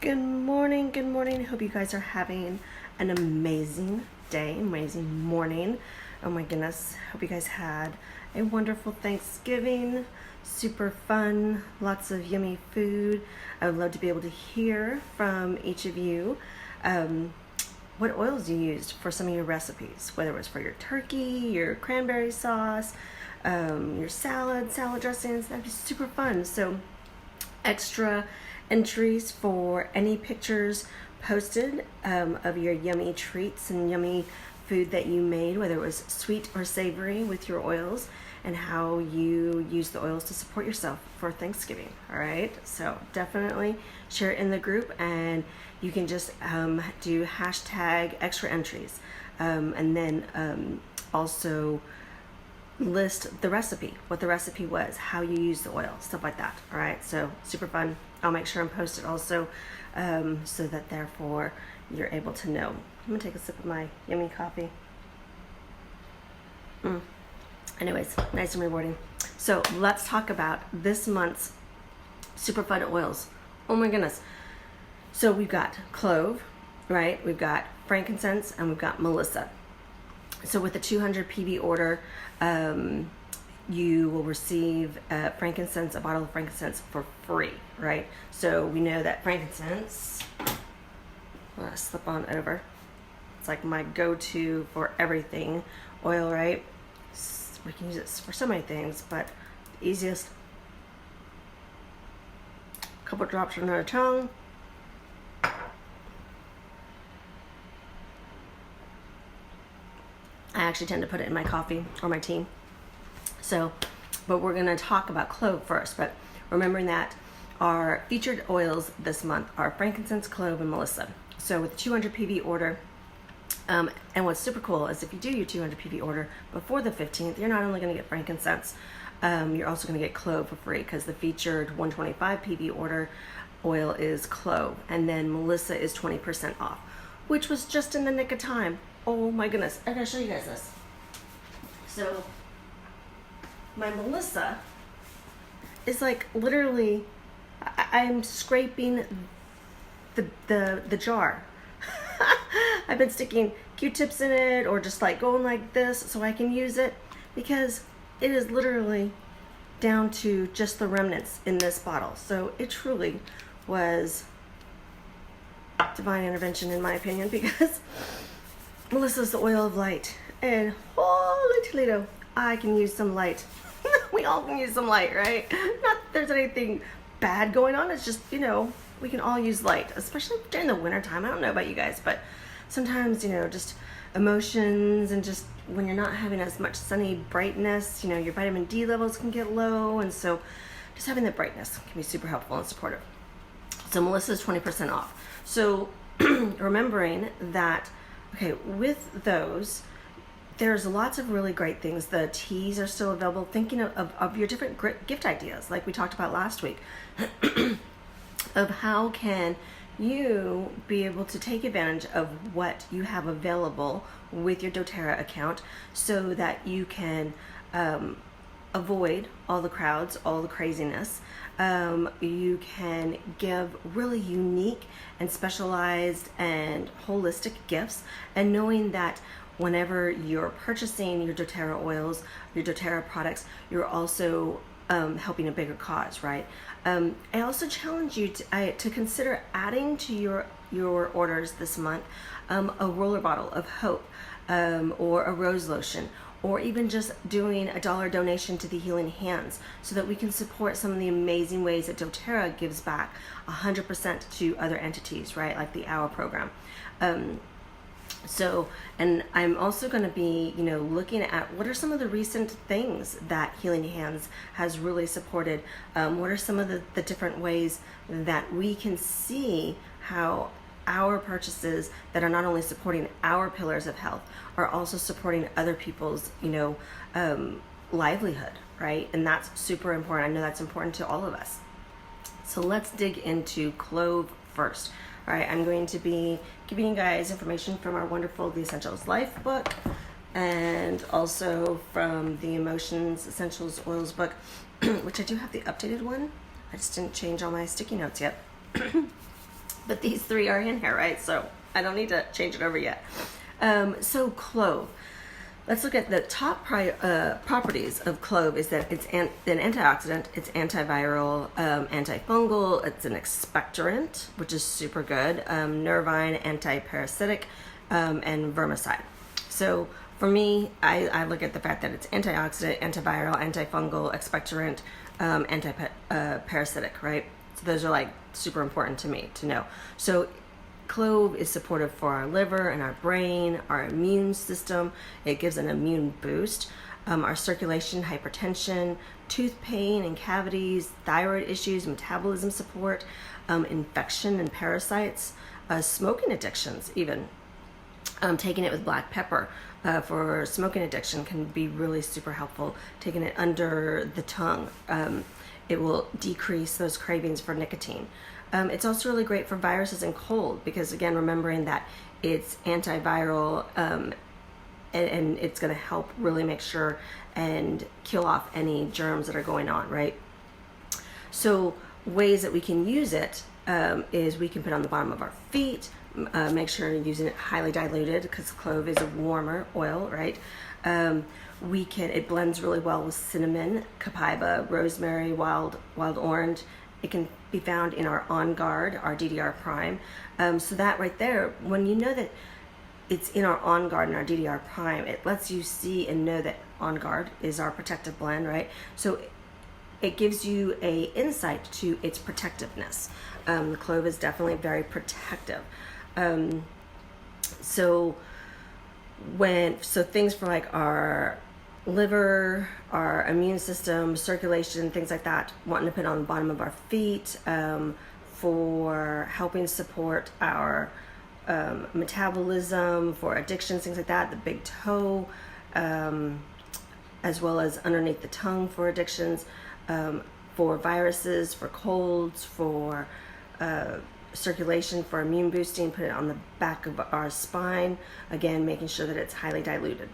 Good morning, good morning. Hope you guys are having an amazing day, amazing morning. Oh my goodness. Hope you guys had a wonderful Thanksgiving. Super fun, lots of yummy food. I would love to be able to hear from each of you what oils you used for some of your recipes, whether it was for your turkey, your cranberry sauce, your salad dressings. That'd be super fun. So extra entries for any pictures posted of your yummy treats and yummy food that you made, whether it was sweet or savory, with your oils, and how you use the oils to support yourself for Thanksgiving. All right, so definitely share it in the group, and you can just do hashtag extra entries, and then also list the recipe, what the recipe was, how you use the oil, stuff like that. All right, so super fun. I'll make sure and post it also, so that therefore you're able to know. I'm gonna take a sip of my yummy coffee. Anyways, nice and rewarding. So let's talk about this month's super fun oils. Oh my goodness. So we've got clove, right? We've got frankincense, and we've got melissa. So with the 200 PB order, you will receive a bottle of frankincense for free, right? So we know that frankincense, I'm gonna slip on over. It's like my go-to for everything oil, right? We can use it for so many things, but the easiest, a couple drops on our tongue. I actually tend to put it in my coffee or my tea. So, but we're gonna talk about clove first, but remembering that our featured oils this month are frankincense, clove, and melissa. So with 200 PV order, and what's super cool is if you do your 200 PV order before the 15th, you're not only gonna get frankincense, you're also gonna get clove for free, because the featured 125 PV order oil is clove, and then melissa is 20% off, which was just in the nick of time. Oh my goodness, I gotta show you guys this. So my melissa is like literally, I'm scraping the jar. I've been sticking Q-tips in it, or just like going like this so I can use it, because it is literally down to just the remnants in this bottle. So it truly was divine intervention, in my opinion, because melissa is the oil of light, and holy Toledo, I can use some light. We all can use some light, right? Not that there's anything bad going on. It's just, we can all use light, especially during the winter time. I don't know about you guys, but sometimes, just emotions, and just when you're not having as much sunny brightness, your vitamin D levels can get low. And so just having the brightness can be super helpful and supportive. So melissa is 20% off. So remembering that, okay, with those, there's lots of really great things. The teas are still available. Thinking of your different gift ideas, like we talked about last week, of how can you be able to take advantage of what you have available with your doTERRA account, so that you can avoid all the crowds, all the craziness. You can give really unique and specialized and holistic gifts, and knowing that whenever you're purchasing your doTERRA oils, your doTERRA products, you're also helping a bigger cause, right? I also challenge you to consider adding to your orders this month a roller bottle of hope, or a rose lotion, or even just doing a $1 donation to the Healing Hands, so that we can support some of the amazing ways that doTERRA gives back 100% to other entities, right? Like the Hour program. So, and I'm also going to be, looking at what are some of the recent things that Healing Hands has really supported. What are some of the different ways that we can see how our purchases that are not only supporting our pillars of health are also supporting other people's, livelihood, right? And that's super important. I know that's important to all of us. So let's dig into clove first. All right, I'm going to be giving you guys information from our wonderful The Essentials Life book, and also from the Emotions Essentials Oils book, which I do have the updated one. I just didn't change all my sticky notes yet. but these three are in here, right? So I don't need to change it over yet. So clove. Let's look at the top properties of clove. Is that it's an antioxidant, it's antiviral, antifungal, it's an expectorant, which is super good, nervine, antiparasitic, and vermicide. So for me, I look at the fact that it's antioxidant, antiviral, antifungal, expectorant, antiparasitic, right? So those are like super important to me to know. So clove is supportive for our liver and our brain, our immune system. It gives an immune boost. Our circulation, hypertension, tooth pain and cavities, thyroid issues, metabolism support, infection and parasites, smoking addictions even. Taking it with black pepper for smoking addiction can be really super helpful. Taking it under the tongue, it will decrease those cravings for nicotine. It's also really great for viruses and cold because, again, remembering that it's antiviral and it's going to help really make sure and kill off any germs that are going on, right? So ways that we can use it is we can put it on the bottom of our feet. Make sure you're using it highly diluted because clove is a warmer oil, right? It blends really well with cinnamon, copaiba, rosemary, wild orange. It can be found in our On Guard, our DDR Prime. So that right there, when you know that it's in our On Guard and our DDR Prime, it lets you see and know that On Guard is our protective blend, right? So it gives you a insight to its protectiveness. The clove is definitely very protective. So things for like our liver, our immune system, circulation, things like that, wanting to put on the bottom of our feet, for helping support our metabolism, for addictions, things like that, the big toe, as well as underneath the tongue for addictions, for viruses, for colds, for circulation, for immune boosting, put it on the back of our spine, again making sure that it's highly diluted.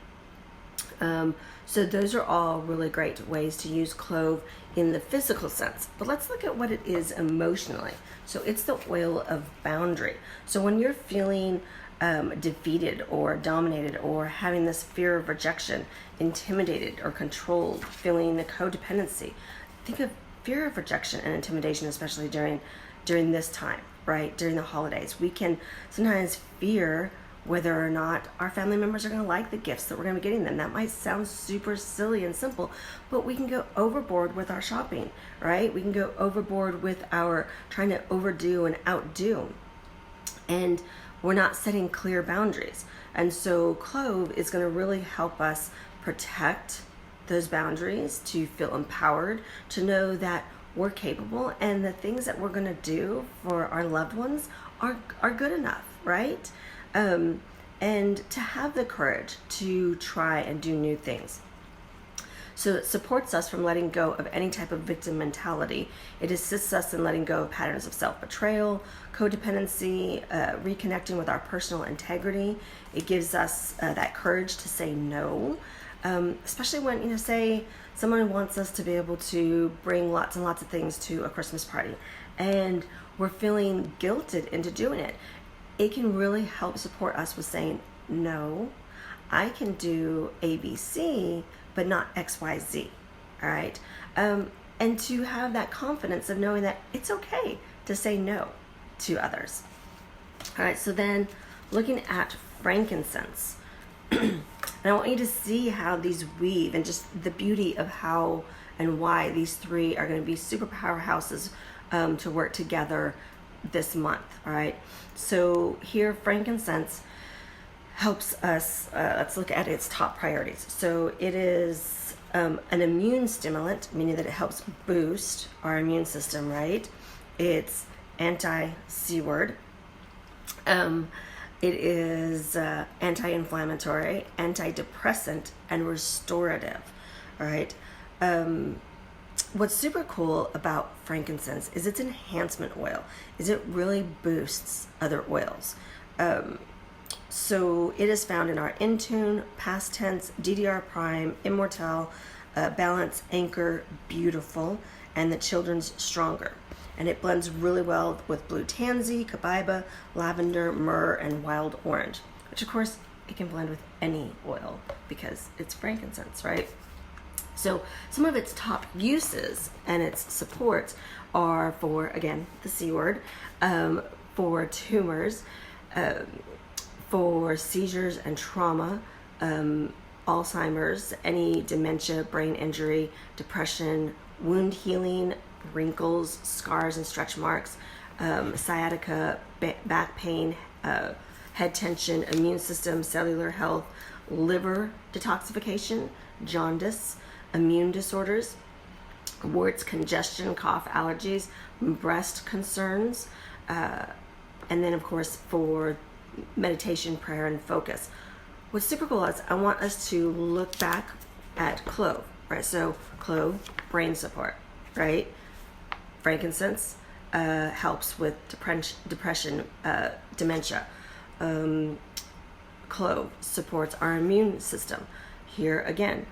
So those are all really great ways to use clove in the physical sense. But let's look at what it is emotionally. So it's the oil of boundary. So when you're feeling defeated or dominated or having this fear of rejection, intimidated or controlled, feeling the codependency, think of fear of rejection and intimidation, especially during this time, right? During the holidays. We can sometimes fear whether or not our family members are going to like the gifts that we're going to be getting them. That might sound super silly and simple, but we can go overboard with our shopping, right? We can go overboard with our trying to overdo and outdo, and we're not setting clear boundaries. And so clove is going to really help us protect those boundaries, to feel empowered, to know that we're capable and the things that we're going to do for our loved ones are good enough, right? And to have the courage to try and do new things. So it supports us from letting go of any type of victim mentality. It assists us in letting go of patterns of self-betrayal, codependency, reconnecting with our personal integrity. It gives us that courage to say no, especially when, say someone wants us to be able to bring lots and lots of things to a Christmas party and we're feeling guilted into doing it. It can really help support us with saying, no, I can do ABC, but not XYZ, all right? And to have that confidence of knowing that it's okay to say no to others. All right, so then looking at frankincense, and I want you to see how these weave and just the beauty of how and why these three are going to be super powerhouses to work together this month. All right, so here frankincense helps us, let's look at its top priorities. So it is an immune stimulant, meaning that it helps boost our immune system, right? It's anti-C word. It is anti-inflammatory, antidepressant, and restorative, all right? What's super cool about frankincense is its enhancement oil, is it really boosts other oils. So it is found in our Intune, Past Tense, DDR Prime, Immortelle, Balance, Anchor, Beautiful, and the Children's Stronger. and it blends really well with blue tansy, copaiba, lavender, myrrh, and wild orange, which of course it can blend with any oil because it's frankincense, right? So some of its top uses and its supports are for, again, the C word, for tumors, for seizures and trauma, Alzheimer's, any dementia, brain injury, depression, wound healing, wrinkles, scars and stretch marks, sciatica, back pain, head tension, immune system, cellular health, liver detoxification, jaundice, immune disorders, warts, congestion, cough, allergies, breast concerns, and then of course for meditation, prayer, and focus. What's super cool is I want us to look back at clove, right? So clove, brain support, right? Frankincense helps with depression, dementia. Clove supports our immune system. Here again,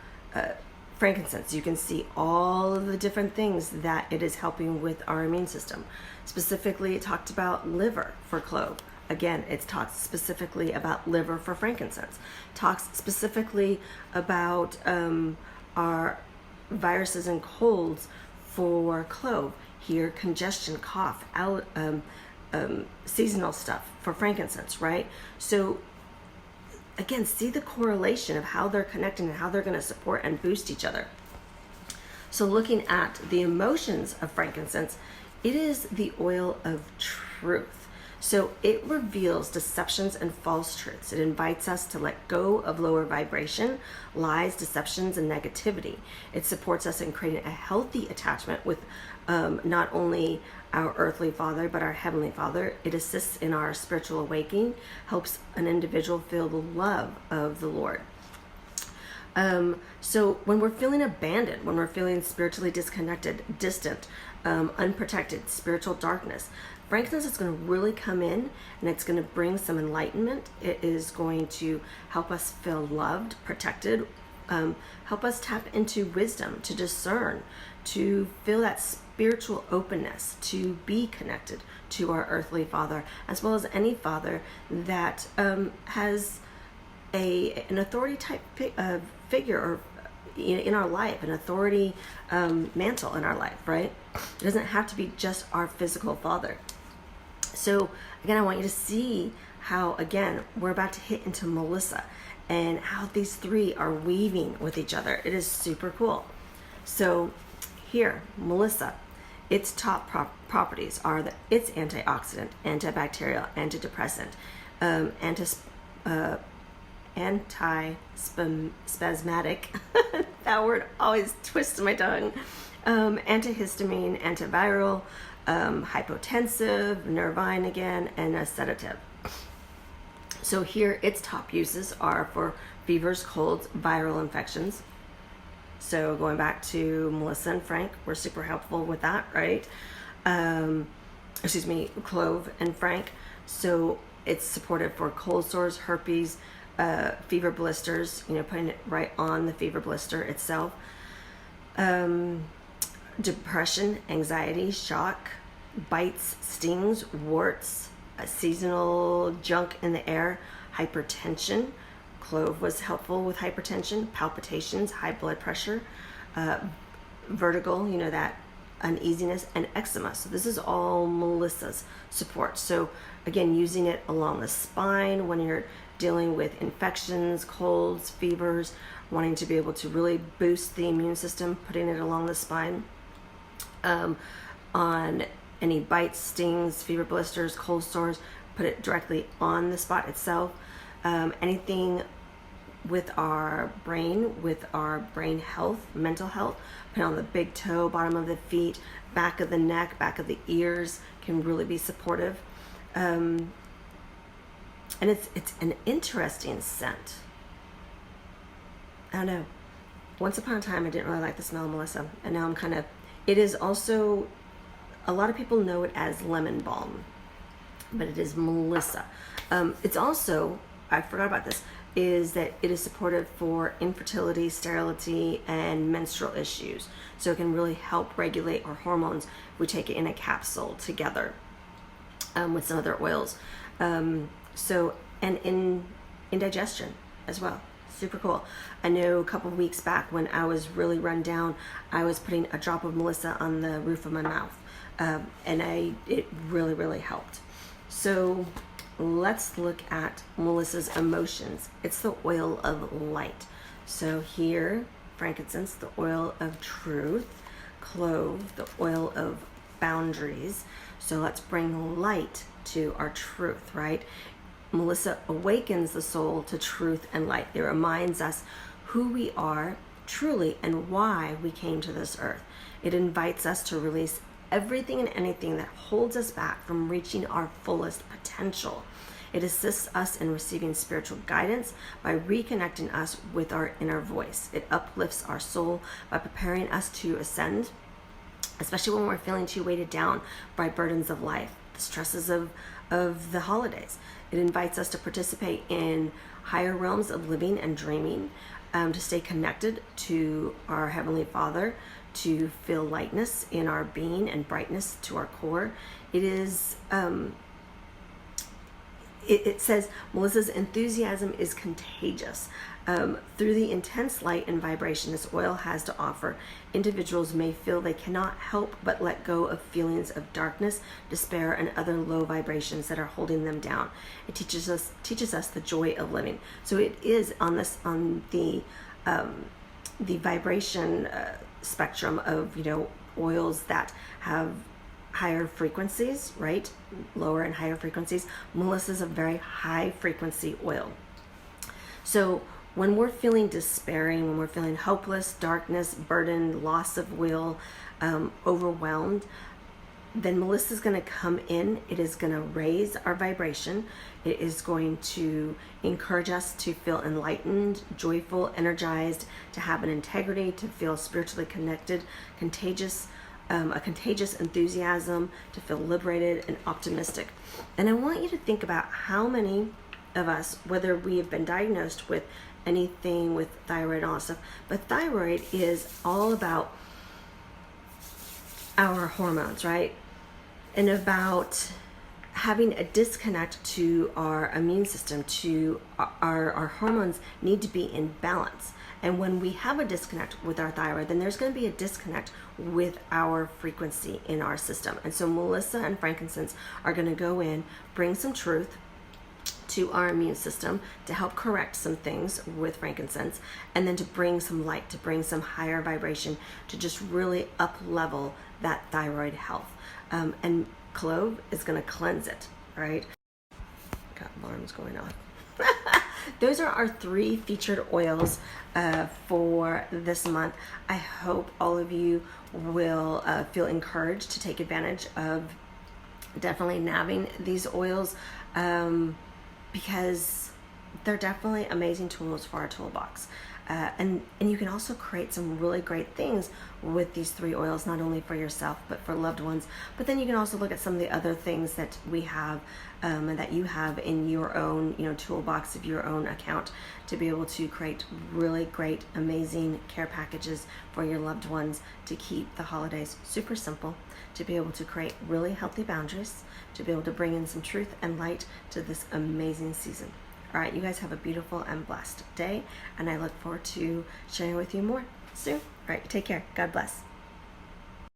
frankincense, you can see all of the different things that it is helping with our immune system. Specifically, it talked about liver for clove. Again, it talks specifically about liver for frankincense. Talks specifically about our viruses and colds for clove. Here, congestion, cough, seasonal stuff for frankincense, right? So again, see the correlation of how they're connecting and how they're going to support and boost each other. So looking at the emotions of frankincense, it is the oil of truth. So it reveals deceptions and false truths. It invites us to let go of lower vibration, lies, deceptions, and negativity. It supports us in creating a healthy attachment with not only our earthly father, but our heavenly father. It assists in our spiritual awakening, helps an individual feel the love of the Lord. So when we're feeling abandoned, when we're feeling spiritually disconnected, distant, unprotected, spiritual darkness, frankincense is going to really come in and it's going to bring some enlightenment. It is going to help us feel loved, protected, help us tap into wisdom, to discern, to feel that spiritual openness, to be connected to our earthly father, as well as any father that has an authority type figure or in our life, an authority mantle in our life, right? It doesn't have to be just our physical father. So again, I want you to see how, again, we're about to hit into Melissa and how these three are weaving with each other. It is super cool. So here, Melissa, its top properties are that it's antioxidant, antibacterial, antidepressant, antispasmatic, that word always twists my tongue, antihistamine, antiviral, hypotensive, nervine again, and a sedative. So here its top uses are for fevers, colds, viral infections. So going back to Melissa and Frank, we're super helpful with that, right? Clove and Frank. So it's supportive for cold sores, herpes, fever blisters, putting it right on the fever blister itself. Depression, anxiety, shock, bites, stings, warts, seasonal junk in the air, hypertension. Clove was helpful with hypertension, palpitations, high blood pressure, vertigo, that uneasiness, and eczema. So this is all Melissa's support. So again, using it along the spine when you're dealing with infections, colds, fevers, wanting to be able to really boost the immune system, putting it along the spine. On any bites, stings, fever blisters, cold sores, put it directly on the spot itself. Anything with our brain health, mental health, put it on the big toe, bottom of the feet, back of the neck, back of the ears, can really be supportive. And it's an interesting scent. I don't know. Once upon a time, I didn't really like the smell of Melissa, and now it is also, a lot of people know it as lemon balm, but it is Melissa. It's also, I forgot about this, is that it is supportive for infertility, sterility, and menstrual issues. So it can really help regulate our hormones if we take it in a capsule together with some other oils. And in indigestion as well. Super cool. I know a couple of weeks back when I was really run down, I was putting a drop of Melissa on the roof of my mouth, and it really, really helped. So let's look at Melissa's emotions. It's the oil of light. So here, frankincense, the oil of truth; clove, the oil of boundaries. So let's bring light to our truth, right? Melissa awakens the soul to truth and light. It reminds us who we are truly and why we came to this earth. It invites us to release everything and anything that holds us back from reaching our fullest potential. It assists us in receiving spiritual guidance by reconnecting us with our inner voice. It uplifts our soul by preparing us to ascend, especially when we're feeling too weighted down by burdens of life, the stresses of the holidays. It invites us to participate in higher realms of living and dreaming, to stay connected to our Heavenly Father, to feel lightness in our being and brightness to our core. It is, it says Melissa's enthusiasm is contagious. Through the intense light and vibration this oil has to offer, individuals may feel they cannot help but let go of feelings of darkness, despair, and other low vibrations that are holding them down. It teaches us the joy of living. So it is on the vibration spectrum of oils that have higher frequencies, right? Lower and higher frequencies. Melissa's a very high frequency oil. So when we're feeling despairing, when we're feeling hopeless, darkness, burdened, loss of will, overwhelmed, then Melissa's going to come in. It is going to raise our vibration. It is going to encourage us to feel enlightened, joyful, energized, to have an integrity, to feel spiritually connected, contagious, a contagious enthusiasm, to feel liberated and optimistic. And I want you to think about how many of us, whether we have been diagnosed with anything with thyroid and all that stuff, but thyroid is all about our hormones, right? And about having a disconnect to our immune system, to our hormones need to be in balance. And when we have a disconnect with our thyroid, then there's going to be a disconnect with our frequency in our system. And so Melissa and frankincense are going to go in, bring some truth to our immune system to help correct some things with frankincense, and then to bring some light, to bring some higher vibration, to just really up level that thyroid health. And clove is going to cleanse it, right? Got alarms going off. Those are our 3 featured oils for this month. I hope all of you will feel encouraged to take advantage of definitely nabbing these oils, because they're definitely amazing tools for our toolbox. And you can also create some really great things with these 3 oils, not only for yourself, but for loved ones. But then you can also look at some of the other things that we have and that you have in your own, toolbox of your own account, to be able to create really great, amazing care packages for your loved ones, to keep the holidays super simple, to be able to create really healthy boundaries, to be able to bring in some truth and light to this amazing season. All right, you guys have a beautiful and blessed day, and I look forward to sharing with you more soon. All right, take care. God bless.